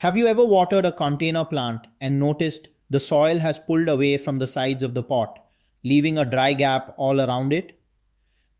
Have you ever watered a container plant and noticed the soil has pulled away from the sides of the pot, leaving a dry gap all around it?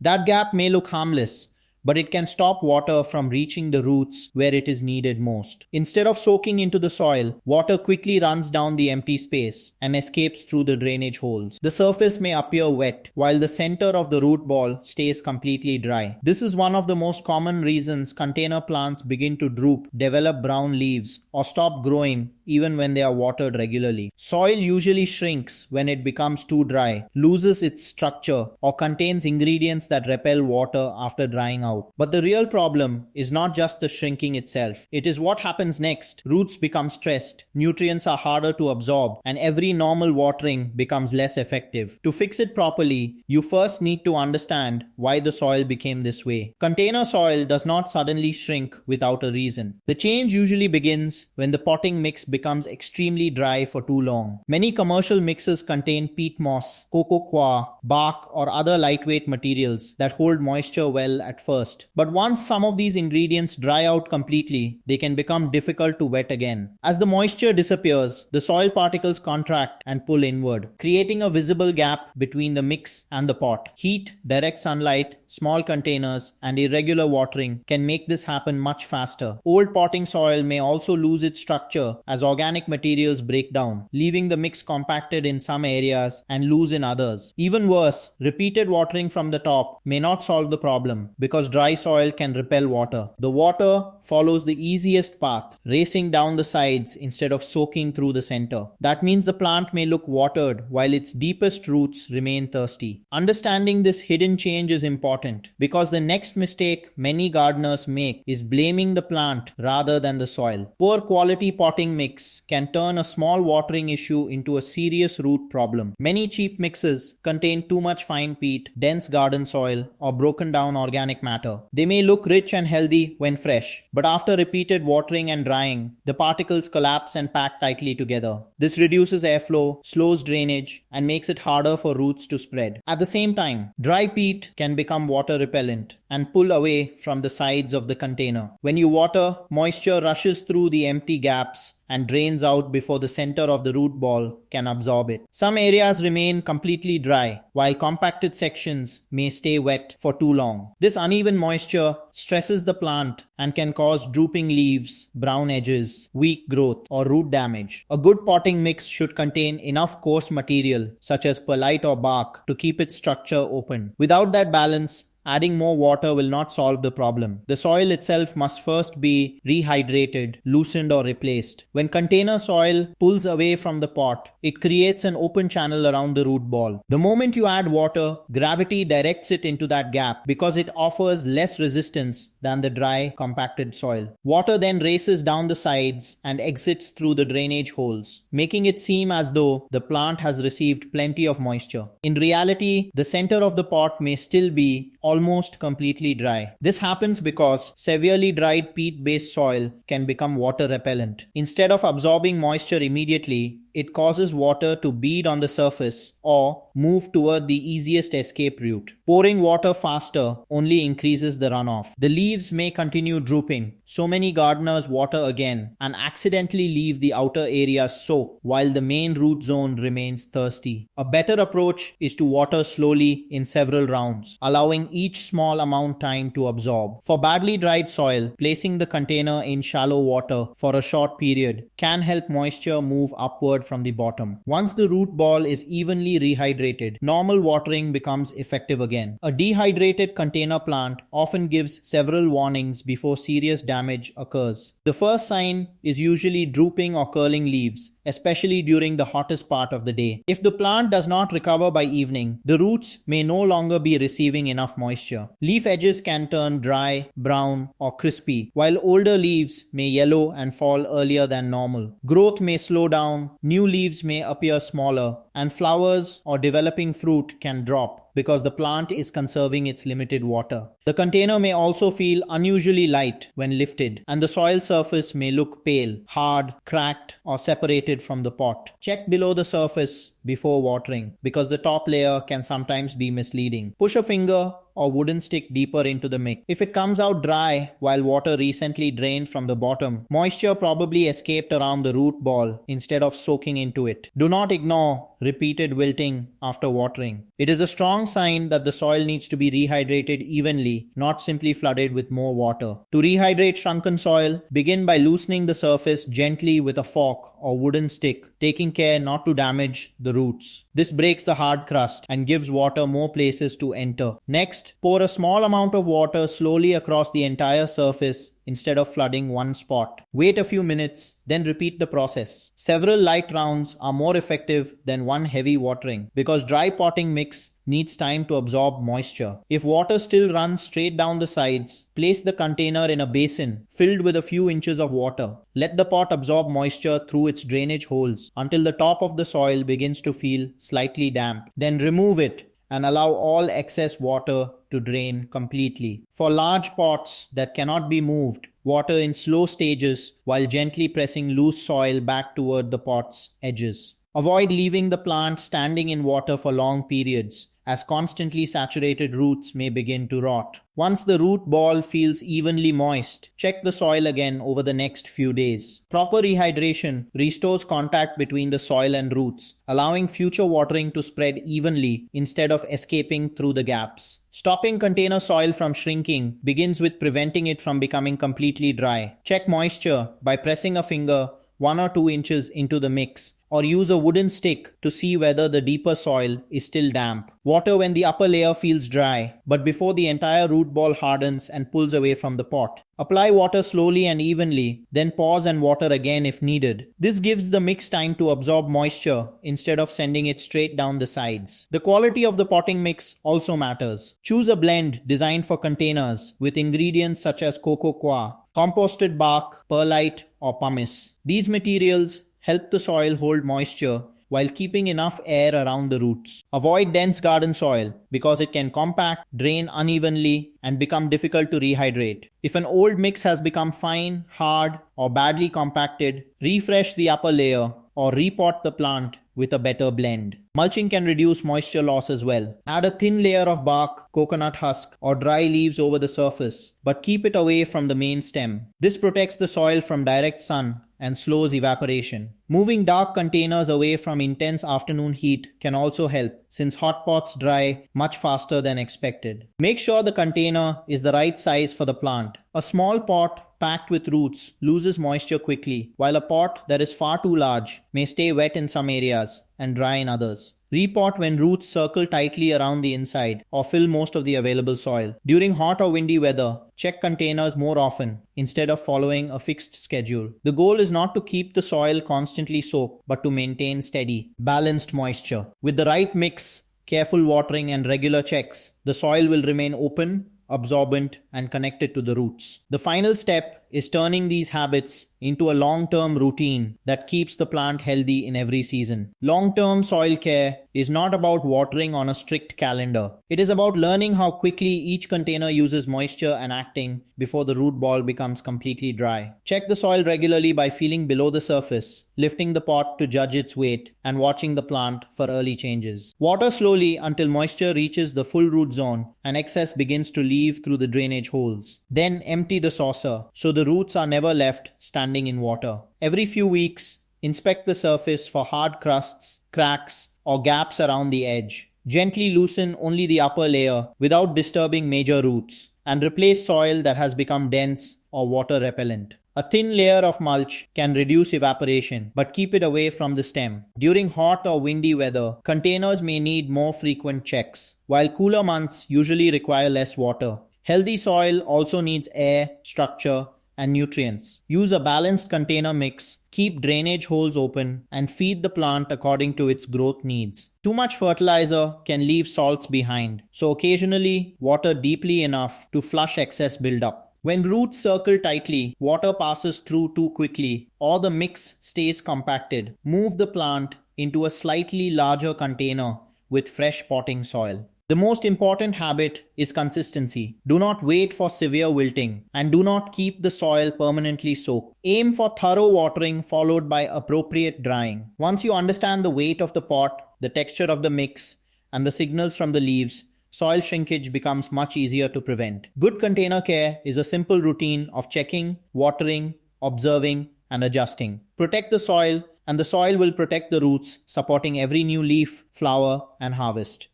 That gap may look harmless, but it can stop water from reaching the roots where it is needed most. Instead of soaking into the soil, water quickly runs down the empty space and escapes through the drainage holes. The surface may appear wet, while the center of the root ball stays completely dry. This is one of the most common reasons container plants begin to droop, develop brown leaves, or stop growing even when they are watered regularly. Soil usually shrinks when it becomes too dry, loses its structure, or contains ingredients that repel water after drying out. But the real problem is not just the shrinking itself. It is what happens next. Roots become stressed, nutrients are harder to absorb, and every normal watering becomes less effective. To fix it properly, you first need to understand why the soil became this way. Container soil does not suddenly shrink without a reason. The change usually begins when the potting mix becomes extremely dry for too long. Many commercial mixes contain peat moss, cocoa coir, bark, or other lightweight materials that hold moisture well at first. But once some of these ingredients dry out completely, they can become difficult to wet again. As the moisture disappears, the soil particles contract and pull inward, creating a visible gap between the mix and the pot. Heat, direct sunlight, small containers, and irregular watering can make this happen much faster. Old potting soil may also lose its structure as organic materials break down, leaving the mix compacted in some areas and loose in others. Even worse, repeated watering from the top may not solve the problem because dry soil can repel water. The water follows the easiest path, racing down the sides instead of soaking through the center. That means the plant may look watered while its deepest roots remain thirsty. Understanding this hidden change is important because the next mistake many gardeners make is blaming the plant rather than the soil. Poor quality potting mix can turn a small watering issue into a serious root problem. Many cheap mixes contain too much fine peat, dense garden soil, or broken down organic matter. They may look rich and healthy when fresh, but after repeated watering and drying, the particles collapse and pack tightly together. This reduces airflow, slows drainage, and makes it harder for roots to spread. At the same time, dry peat can become water repellent and pull away from the sides of the container. When you water, moisture rushes through the empty gaps and drains out before the center of the root ball can absorb it. Some areas remain completely dry, while compacted sections may stay wet for too long. This uneven moisture stresses the plant and can cause drooping leaves, brown edges, weak growth, or root damage. A good potting mix should contain enough coarse material, such as perlite or bark, to keep its structure open. Without that balance, adding more water will not solve the problem. The soil itself must first be rehydrated, loosened, or replaced. When container soil pulls away from the pot, it creates an open channel around the root ball. The moment you add water, gravity directs it into that gap because it offers less resistance than the dry, compacted soil. Water then races down the sides and exits through the drainage holes, making it seem as though the plant has received plenty of moisture. In reality, the center of the pot may still be almost completely dry. This happens because severely dried peat-based soil can become water repellent. Instead of absorbing moisture immediately, it causes water to bead on the surface or move toward the easiest escape route. Pouring water faster only increases the runoff. The leaves may continue drooping. So many gardeners water again and accidentally leave the outer areas soaked while the main root zone remains thirsty. A better approach is to water slowly in several rounds, allowing each small amount time to absorb. For badly dried soil, placing the container in shallow water for a short period can help moisture move upward from the bottom. Once the root ball is evenly rehydrated, normal watering becomes effective again. A dehydrated container plant often gives several warnings before serious damage occurs. The first sign is usually drooping or curling leaves, especially during the hottest part of the day. If the plant does not recover by evening, the roots may no longer be receiving enough moisture. Leaf edges can turn dry, brown, or crispy, while older leaves may yellow and fall earlier than normal. Growth may slow down, new leaves may appear smaller, and flowers or developing fruit can drop because the plant is conserving its limited water. The container may also feel unusually light when lifted, and the soil surface may look pale, hard, cracked, or separated from the pot. Check below the surface before watering because the top layer can sometimes be misleading. Push a finger or wooden stick deeper into the mix. If it comes out dry while water recently drained from the bottom, moisture probably escaped around the root ball instead of soaking into it. Do not ignore repeated wilting after watering. It is a strong sign that the soil needs to be rehydrated evenly, not simply flooded with more water. To rehydrate shrunken soil, begin by loosening the surface gently with a fork or wooden stick, taking care not to damage the roots. This breaks the hard crust and gives water more places to enter. Next, pour a small amount of water slowly across the entire surface instead of flooding one spot. Wait a few minutes, then repeat the process. Several light rounds are more effective than one heavy watering because dry potting mix needs time to absorb moisture. If water still runs straight down the sides, place the container in a basin filled with a few inches of water. Let the pot absorb moisture through its drainage holes until the top of the soil begins to feel slightly damp. Then remove it and allow all excess water to drain completely. For large pots that cannot be moved, water in slow stages while gently pressing loose soil back toward the pot's edges. Avoid leaving the plant standing in water for long periods, as constantly saturated roots may begin to rot. Once the root ball feels evenly moist, check the soil again over the next few days. Proper rehydration restores contact between the soil and roots, allowing future watering to spread evenly instead of escaping through the gaps. Stopping container soil from shrinking begins with preventing it from becoming completely dry. Check moisture by pressing a finger 1 or 2 inches into the mix, or use a wooden stick to see whether the deeper soil is still damp. Water when the upper layer feels dry, but before the entire root ball hardens and pulls away from the pot. Apply water slowly and evenly, then pause and water again if needed. This gives the mix time to absorb moisture instead of sending it straight down the sides. The quality of the potting mix also matters. Choose a blend designed for containers with ingredients such as coco coir, composted bark, perlite, or pumice. These materials help the soil hold moisture while keeping enough air around the roots. Avoid dense garden soil because it can compact, drain unevenly, and become difficult to rehydrate. If an old mix has become fine, hard, or badly compacted, refresh the upper layer or repot the plant with a better blend. Mulching can reduce moisture loss as well. Add a thin layer of bark, coconut husk, or dry leaves over the surface, but keep it away from the main stem. This protects the soil from direct sun and slows evaporation. Moving dark containers away from intense afternoon heat can also help, since hot pots dry much faster than expected. Make sure the container is the right size for the plant. A small pot packed with roots loses moisture quickly, while a pot that is far too large may stay wet in some areas and dry in others. Repot when roots circle tightly around the inside or fill most of the available soil. During hot or windy weather, check containers more often instead of following a fixed schedule. The goal is not to keep the soil constantly soaked, but to maintain steady, balanced moisture. With the right mix, careful watering, and regular checks, the soil will remain open, absorbent, and connected to the roots. The final step is turning these habits into a long-term routine that keeps the plant healthy in every season. Long-term soil care is not about watering on a strict calendar. It is about learning how quickly each container uses moisture and acting before the root ball becomes completely dry. Check the soil regularly by feeling below the surface, lifting the pot to judge its weight, and watching the plant for early changes. Water slowly until moisture reaches the full root zone and excess begins to leave through the drainage holes. Then empty the saucer so the roots are never left standing in water. Every few weeks, inspect the surface for hard crusts, cracks, or gaps around the edge. Gently loosen only the upper layer without disturbing major roots, and replace soil that has become dense or water repellent. A thin layer of mulch can reduce evaporation, but keep it away from the stem. During hot or windy weather, containers may need more frequent checks, while cooler months usually require less water. Healthy soil also needs air, structure, and nutrients. Use a balanced container mix, keep drainage holes open, and feed the plant according to its growth needs. Too much fertilizer can leave salts behind, so occasionally water deeply enough to flush excess buildup. When roots circle tightly, water passes through too quickly, or the mix stays compacted, move the plant into a slightly larger container with fresh potting soil. The most important habit is consistency. Do not wait for severe wilting and do not keep the soil permanently soaked. Aim for thorough watering followed by appropriate drying. Once you understand the weight of the pot the texture of the mix, and the signals from the leaves, soil shrinkage becomes much easier to prevent. Good container care is a simple routine of checking, watering, observing, and adjusting. Protect the soil, and the soil will protect the roots, supporting every new leaf, flower, and harvest.